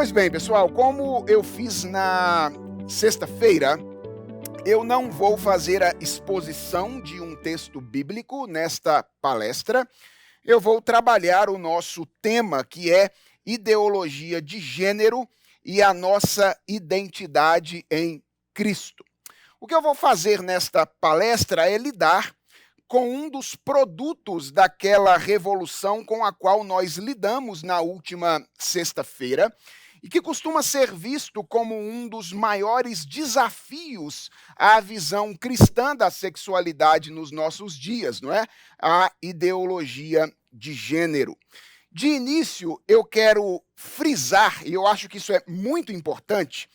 Pois bem, pessoal, como eu fiz na sexta-feira, eu não vou fazer a exposição de um texto bíblico nesta palestra. Eu vou trabalhar o nosso tema, que é ideologia de gênero e a nossa identidade em Cristo. O que eu vou fazer nesta palestra é lidar com um dos produtos daquela revolução com a qual nós lidamos na última sexta-feira e que costuma ser visto como um dos maiores desafios à visão cristã da sexualidade nos nossos dias, não é? A ideologia de gênero. De início, eu quero frisar, e eu acho que isso é muito importante,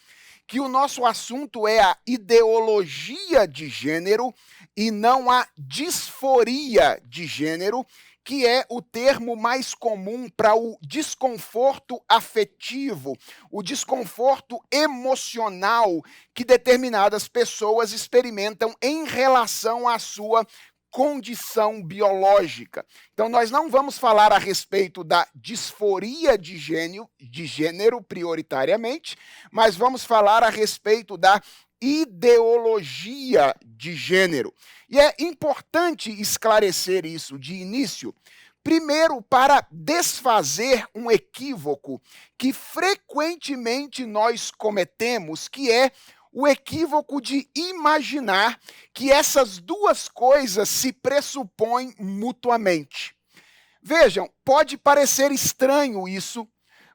que o nosso assunto é a ideologia de gênero e não a disforia de gênero, que é o termo mais comum para o desconforto afetivo, o desconforto emocional que determinadas pessoas experimentam em relação à sua condição biológica. Então, nós não vamos falar a respeito da disforia de gênero prioritariamente, mas vamos falar a respeito da ideologia de gênero. E é importante esclarecer isso de início, primeiro para desfazer um equívoco que frequentemente nós cometemos, que é o equívoco de imaginar que essas duas coisas se pressupõem mutuamente. Vejam, pode parecer estranho isso,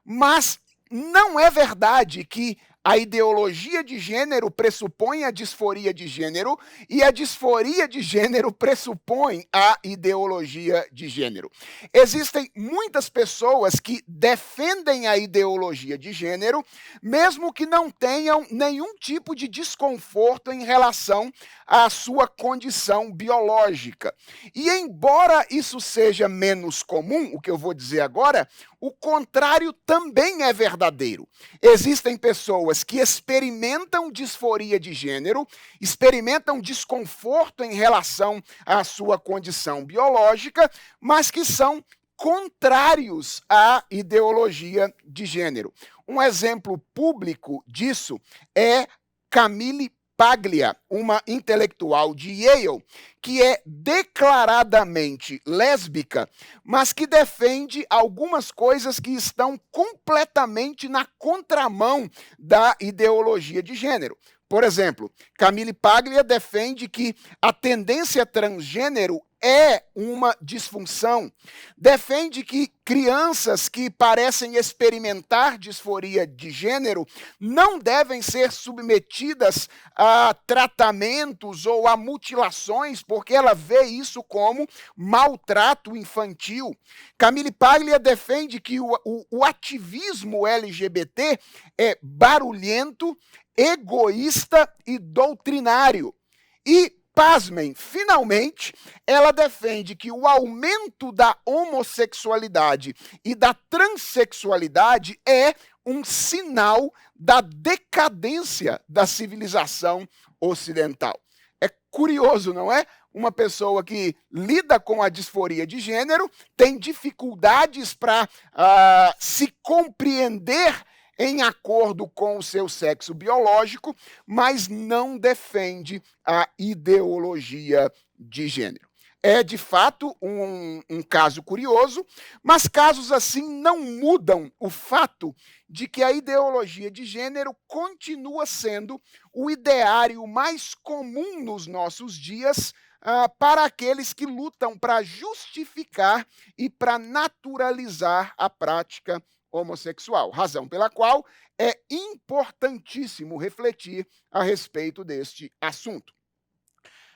mas não é verdade que a ideologia de gênero pressupõe a disforia de gênero e a disforia de gênero pressupõe a ideologia de gênero. Existem muitas pessoas que defendem a ideologia de gênero, mesmo que não tenham nenhum tipo de desconforto em relação à sua condição biológica. E embora isso seja menos comum, o que eu vou dizer agora, o contrário também é verdadeiro. Existem pessoas que experimentam disforia de gênero, experimentam desconforto em relação à sua condição biológica, mas que são contrários à ideologia de gênero. Um exemplo público disso é Camille Paglia, uma intelectual de Yale, que é declaradamente lésbica, mas que defende algumas coisas que estão completamente na contramão da ideologia de gênero. Por exemplo, Camille Paglia defende que a tendência transgênero é uma disfunção. Defende que crianças que parecem experimentar disforia de gênero não devem ser submetidas a tratamentos ou a mutilações, porque ela vê isso como maltrato infantil. Camille Paglia defende que o ativismo LGBT é barulhento, egoísta e doutrinário. E pasmem, finalmente, ela defende que o aumento da homossexualidade e da transexualidade é um sinal da decadência da civilização ocidental. É curioso, não é? Uma pessoa que lida com a disforia de gênero tem dificuldades para se compreender em acordo com o seu sexo biológico, mas não defende a ideologia de gênero. É, de fato, um caso curioso, mas casos assim não mudam o fato de que a ideologia de gênero continua sendo o ideário mais comum nos nossos dias para aqueles que lutam para justificar e para naturalizar a prática homossexual, razão pela qual é importantíssimo refletir a respeito deste assunto.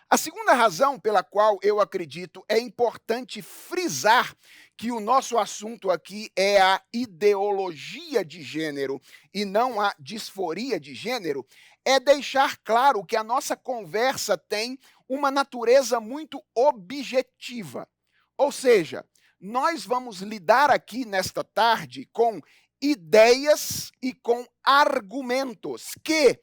A segunda razão pela qual eu acredito é importante frisar que o nosso assunto aqui é a ideologia de gênero e não a disforia de gênero, é deixar claro que a nossa conversa tem uma natureza muito objetiva. Ou seja, nós vamos lidar aqui nesta tarde com ideias e com argumentos que,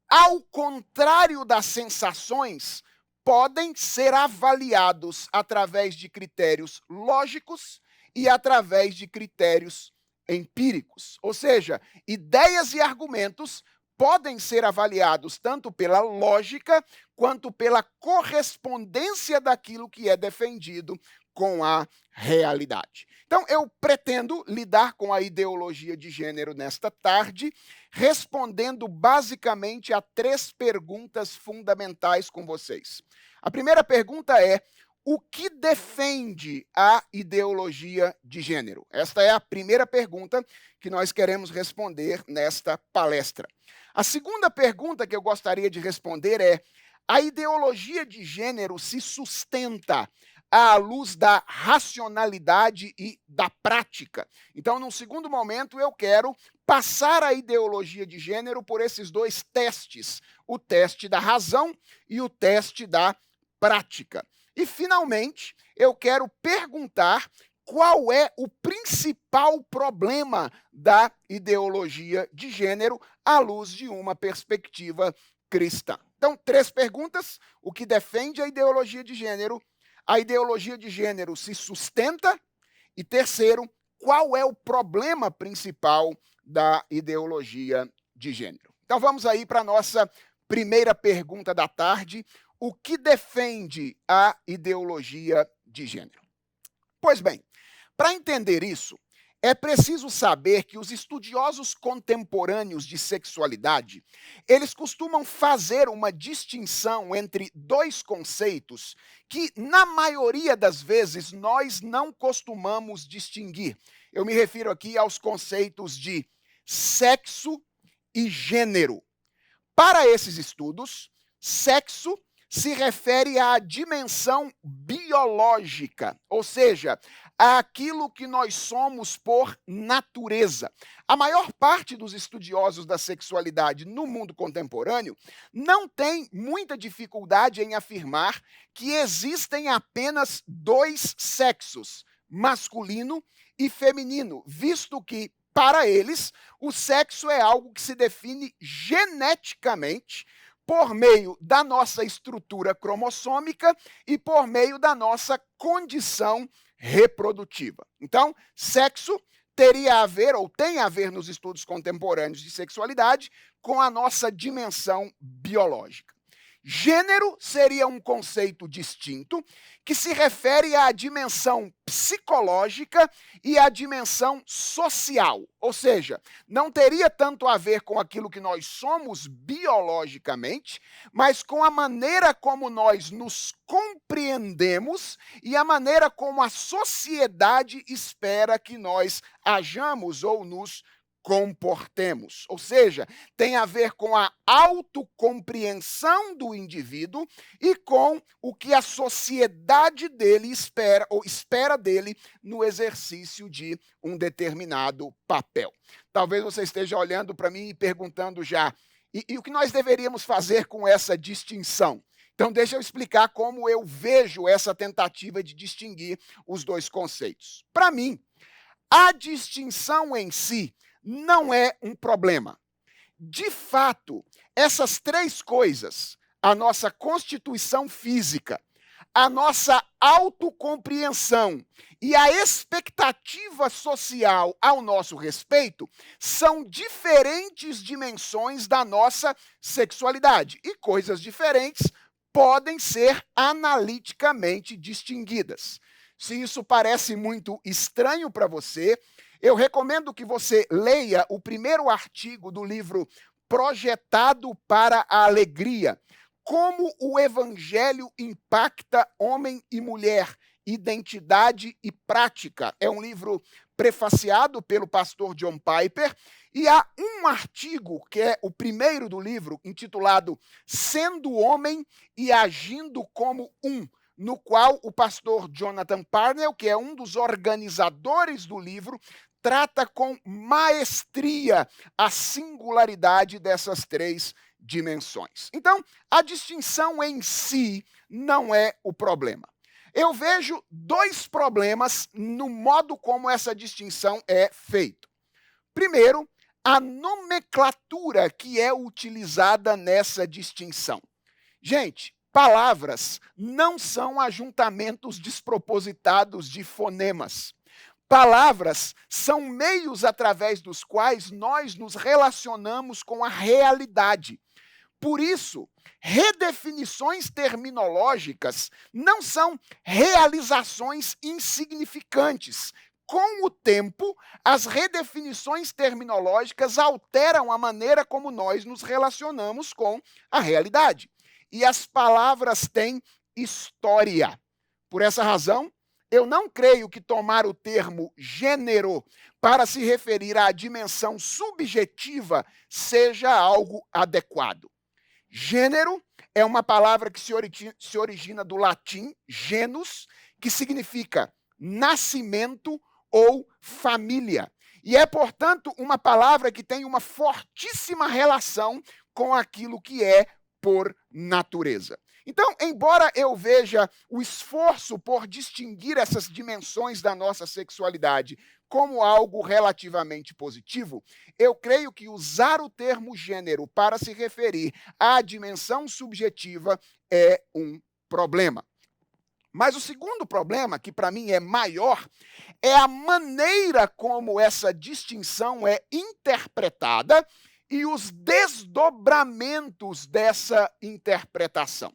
ao contrário das sensações, podem ser avaliados através de critérios lógicos e através de critérios empíricos, ou seja, ideias e argumentos podem ser avaliados tanto pela lógica quanto pela correspondência daquilo que é defendido com a realidade. Então, eu pretendo lidar com a ideologia de gênero nesta tarde, respondendo basicamente a 3 perguntas fundamentais com vocês. A primeira pergunta é: o que defende a ideologia de gênero? Esta é a primeira pergunta que nós queremos responder nesta palestra. A segunda pergunta que eu gostaria de responder é: a ideologia de gênero se sustenta à luz da racionalidade e da prática? Então, num segundo momento, eu quero passar a ideologia de gênero por esses 2 testes: o teste da razão e o teste da prática. E, finalmente, eu quero perguntar qual é o principal problema da ideologia de gênero à luz de uma perspectiva cristã. Então, 3 perguntas: o que defende a ideologia de gênero se sustenta, e terceiro, qual é o problema principal da ideologia de gênero? Então, vamos aí para a nossa primeira pergunta da tarde: o que defende a ideologia de gênero? Pois bem, para entender isso, é preciso saber que os estudiosos contemporâneos de sexualidade, eles costumam fazer uma distinção entre 2 conceitos que, na maioria das vezes, nós não costumamos distinguir. Eu me refiro aqui aos conceitos de sexo e gênero. Para esses estudos, sexo se refere à dimensão biológica, ou seja, àquilo que nós somos por natureza. A maior parte dos estudiosos da sexualidade no mundo contemporâneo não tem muita dificuldade em afirmar que existem apenas 2 sexos, masculino e feminino, visto que, para eles, o sexo é algo que se define geneticamente por meio da nossa estrutura cromossômica e por meio da nossa condição reprodutiva. Então, sexo teria a ver, ou tem a ver nos estudos contemporâneos de sexualidade, com a nossa dimensão biológica. Gênero seria um conceito distinto que se refere à dimensão psicológica e à dimensão social, ou seja, não teria tanto a ver com aquilo que nós somos biologicamente, mas com a maneira como nós nos compreendemos e a maneira como a sociedade espera que nós hajamos ou nos comportemos. Ou seja, tem a ver com a autocompreensão do indivíduo e com o que a sociedade dele espera, ou espera dele no exercício de um determinado papel. Talvez você esteja olhando para mim e perguntando já, e o que nós deveríamos fazer com essa distinção? Então, deixa eu explicar como eu vejo essa tentativa de distinguir os 2 conceitos. Para mim, a distinção em si não é um problema. De fato, essas 3 coisas, a nossa constituição física, a nossa autocompreensão e a expectativa social ao nosso respeito, são diferentes dimensões da nossa sexualidade. E coisas diferentes podem ser analiticamente distinguidas. Se isso parece muito estranho para você, eu recomendo que você leia o primeiro artigo do livro Projetado para a Alegria: Como o Evangelho Impacta Homem e Mulher, Identidade e Prática. É um livro prefaciado pelo pastor John Piper, e há um artigo, que é o primeiro do livro, intitulado Sendo Homem e Agindo como Um, no qual o pastor Jonathan Parnell, que é um dos organizadores do livro, trata com maestria a singularidade dessas 3 dimensões. Então, a distinção em si não é o problema. Eu vejo 2 problemas no modo como essa distinção é feita. Primeiro, a nomenclatura que é utilizada nessa distinção. Gente, palavras não são ajuntamentos despropositados de fonemas. Palavras são meios através dos quais nós nos relacionamos com a realidade. Por isso, redefinições terminológicas não são realizações insignificantes. Com o tempo, as redefinições terminológicas alteram a maneira como nós nos relacionamos com a realidade. E as palavras têm história. Por essa razão, eu não creio que tomar o termo gênero para se referir à dimensão subjetiva seja algo adequado. Gênero é uma palavra que se origina do latim genus, que significa nascimento ou família. E é, portanto, uma palavra que tem uma fortíssima relação com aquilo que é por natureza. Então, embora eu veja o esforço por distinguir essas dimensões da nossa sexualidade como algo relativamente positivo, eu creio que usar o termo gênero para se referir à dimensão subjetiva é um problema. Mas o segundo problema, que para mim é maior, é a maneira como essa distinção é interpretada e os desdobramentos dessa interpretação.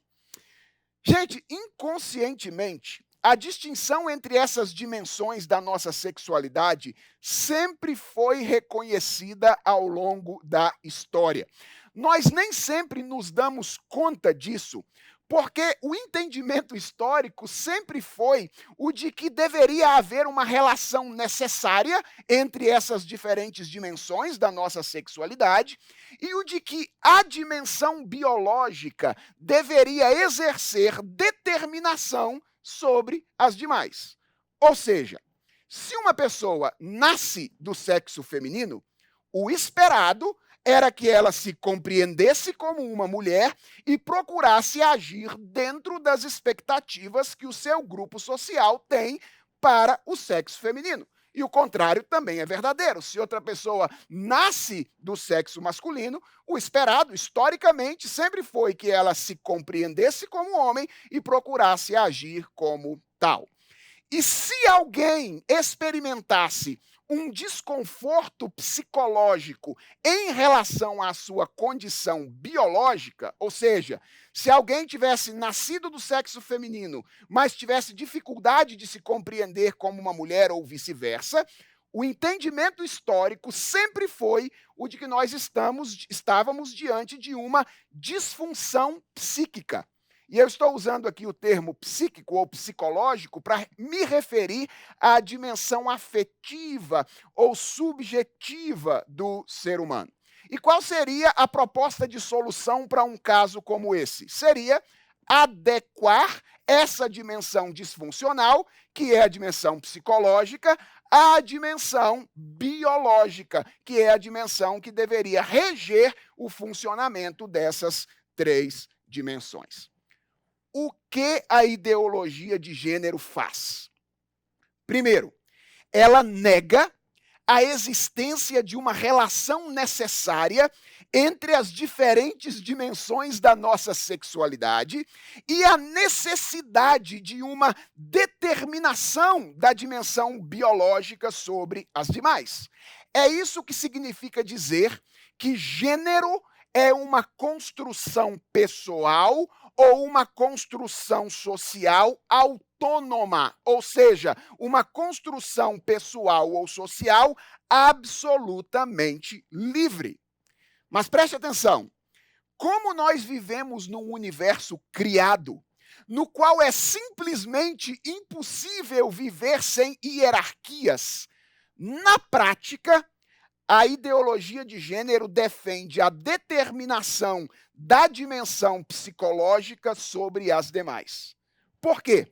Gente, inconscientemente, a distinção entre essas dimensões da nossa sexualidade sempre foi reconhecida ao longo da história. Nós nem sempre nos damos conta disso, porque o entendimento histórico sempre foi o de que deveria haver uma relação necessária entre essas diferentes dimensões da nossa sexualidade e o de que a dimensão biológica deveria exercer determinação sobre as demais. Ou seja, se uma pessoa nasce do sexo feminino, o esperado era que ela se compreendesse como uma mulher e procurasse agir dentro das expectativas que o seu grupo social tem para o sexo feminino. E o contrário também é verdadeiro. Se outra pessoa nasce do sexo masculino, o esperado, historicamente, sempre foi que ela se compreendesse como homem e procurasse agir como tal. E se alguém experimentasse um desconforto psicológico em relação à sua condição biológica, ou seja, se alguém tivesse nascido do sexo feminino, mas tivesse dificuldade de se compreender como uma mulher ou vice-versa, o entendimento histórico sempre foi o de que nós estávamos diante de uma disfunção psíquica. E eu estou usando aqui o termo psíquico ou psicológico para me referir à dimensão afetiva ou subjetiva do ser humano. E qual seria a proposta de solução para um caso como esse? Seria adequar essa dimensão disfuncional, que é a dimensão psicológica, à dimensão biológica, que é a dimensão que deveria reger o funcionamento dessas três dimensões. O que a ideologia de gênero faz? Primeiro, ela nega a existência de uma relação necessária entre as diferentes dimensões da nossa sexualidade e a necessidade de uma determinação da dimensão biológica sobre as demais. É isso que significa dizer que gênero é uma construção pessoal ou uma construção social autônoma, ou seja, uma construção pessoal ou social absolutamente livre. Mas preste atenção, como nós vivemos num universo criado, no qual é simplesmente impossível viver sem hierarquias, na prática, a ideologia de gênero defende a determinação da dimensão psicológica sobre as demais. Por quê?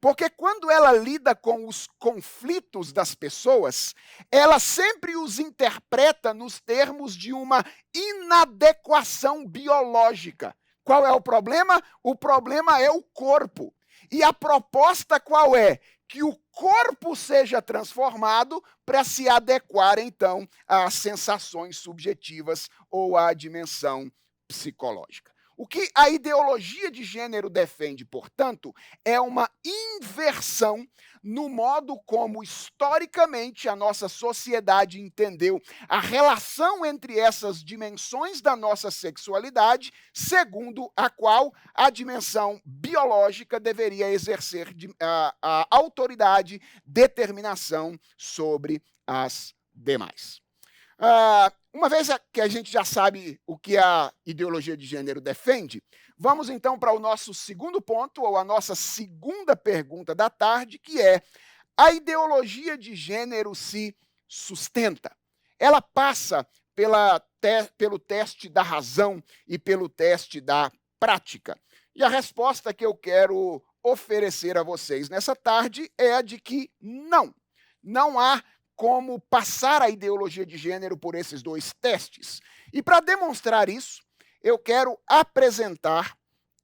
Porque quando ela lida com os conflitos das pessoas, ela sempre os interpreta nos termos de uma inadequação biológica. Qual é o problema? O problema é o corpo. E a proposta qual é? Que o corpo seja transformado para se adequar, então, às sensações subjetivas ou à dimensão psicológica. O que a ideologia de gênero defende, portanto, é uma inversão no modo como historicamente a nossa sociedade entendeu a relação entre essas dimensões da nossa sexualidade, segundo a qual a dimensão biológica deveria exercer a autoridade, determinação sobre as demais. Uma vez que a gente já sabe o que a ideologia de gênero defende, vamos então para o nosso segundo ponto, ou a nossa segunda pergunta da tarde, que é: a ideologia de gênero se sustenta? Ela passa pelo teste da razão e pelo teste da prática? E a resposta que eu quero oferecer a vocês nessa tarde é a de que não. Não há como passar a ideologia de gênero por esses dois testes. E para demonstrar isso, eu quero apresentar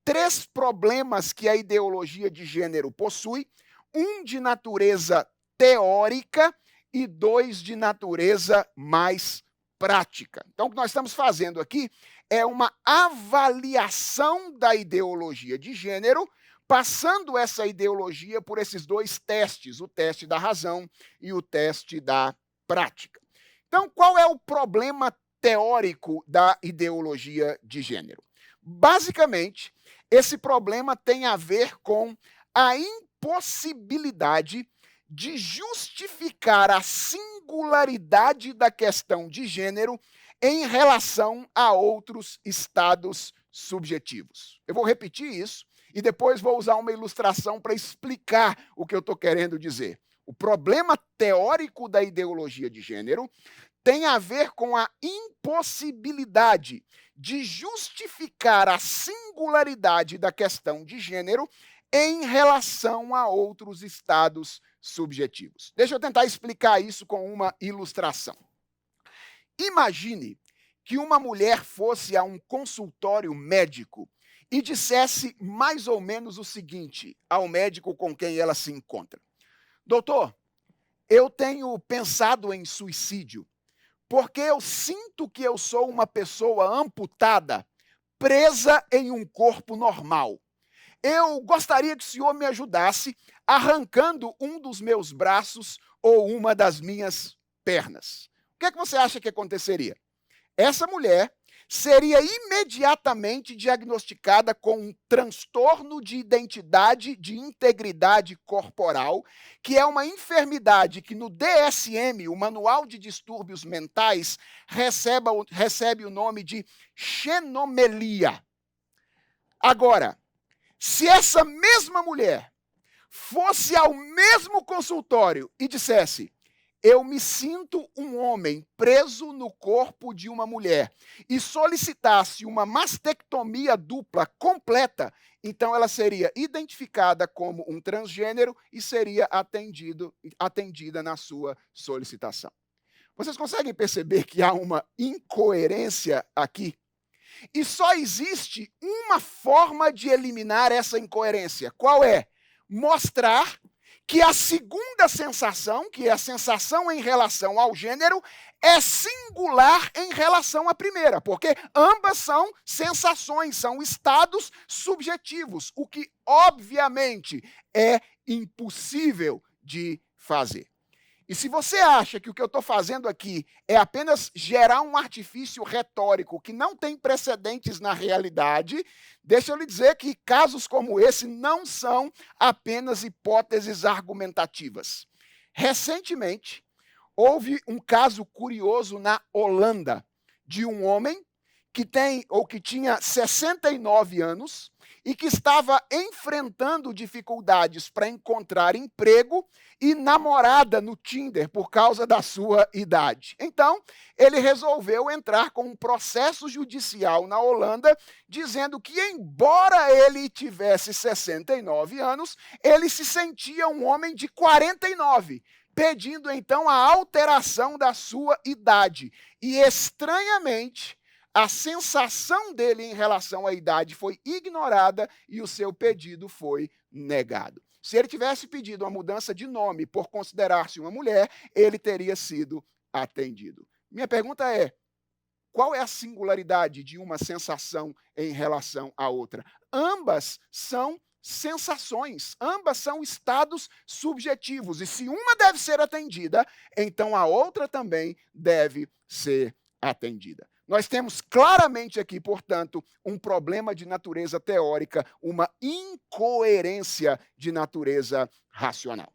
3 problemas que a ideologia de gênero possui, um de natureza teórica e 2 de natureza mais prática. Então, o que nós estamos fazendo aqui é uma avaliação da ideologia de gênero, passando essa ideologia por esses 2 testes, o teste da razão e o teste da prática. Então, qual é o problema teórico da ideologia de gênero? Basicamente, esse problema tem a ver com a impossibilidade de justificar a singularidade da questão de gênero em relação a outros estados subjetivos. Eu vou repetir isso e depois vou usar uma ilustração para explicar o que eu estou querendo dizer. O problema teórico da ideologia de gênero tem a ver com a impossibilidade de justificar a singularidade da questão de gênero em relação a outros estados subjetivos. Deixa eu tentar explicar isso com uma ilustração. Imagine que uma mulher fosse a um consultório médico e dissesse mais ou menos o seguinte ao médico com quem ela se encontra: doutor, eu tenho pensado em suicídio porque eu sinto que eu sou uma pessoa amputada, presa em um corpo normal. Eu gostaria que o senhor me ajudasse arrancando um dos meus braços ou uma das minhas pernas. O que é que você acha que aconteceria? Essa mulher seria imediatamente diagnosticada com um transtorno de identidade de integridade corporal, que é uma enfermidade que no DSM, o Manual de Distúrbios Mentais, recebe o nome de xenomelia. Agora, se essa mesma mulher fosse ao mesmo consultório e dissesse: eu me sinto um homem preso no corpo de uma mulher, e solicitasse uma mastectomia dupla completa, então ela seria identificada como um transgênero e seria atendida na sua solicitação. Vocês conseguem perceber que há uma incoerência aqui? E só existe uma forma de eliminar essa incoerência. Qual é? Mostrar que a segunda sensação, que é a sensação em relação ao gênero, é singular em relação à primeira, porque ambas são sensações, são estados subjetivos, o que obviamente é impossível de fazer. E se você acha que o que eu estou fazendo aqui é apenas gerar um artifício retórico que não tem precedentes na realidade, deixa eu lhe dizer que casos como esse não são apenas hipóteses argumentativas. Recentemente, houve um caso curioso na Holanda de um homem que tinha 69 anos e que estava enfrentando dificuldades para encontrar emprego e namorada no Tinder por causa da sua idade. Então, ele resolveu entrar com um processo judicial na Holanda, dizendo que, embora ele tivesse 69 anos, ele se sentia um homem de 49, pedindo então a alteração da sua idade. E, estranhamente, a sensação dele em relação à idade foi ignorada e o seu pedido foi negado. Se ele tivesse pedido uma mudança de nome por considerar-se uma mulher, ele teria sido atendido. Minha pergunta é: qual é a singularidade de uma sensação em relação à outra? Ambas são sensações, ambas são estados subjetivos. E se uma deve ser atendida, então a outra também deve ser atendida. Nós temos claramente aqui, portanto, um problema de natureza teórica, uma incoerência de natureza racional.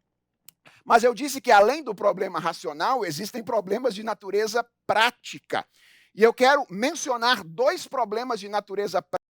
Mas eu disse que, além do problema racional, existem problemas de natureza prática. E eu quero mencionar dois problemas de natureza prática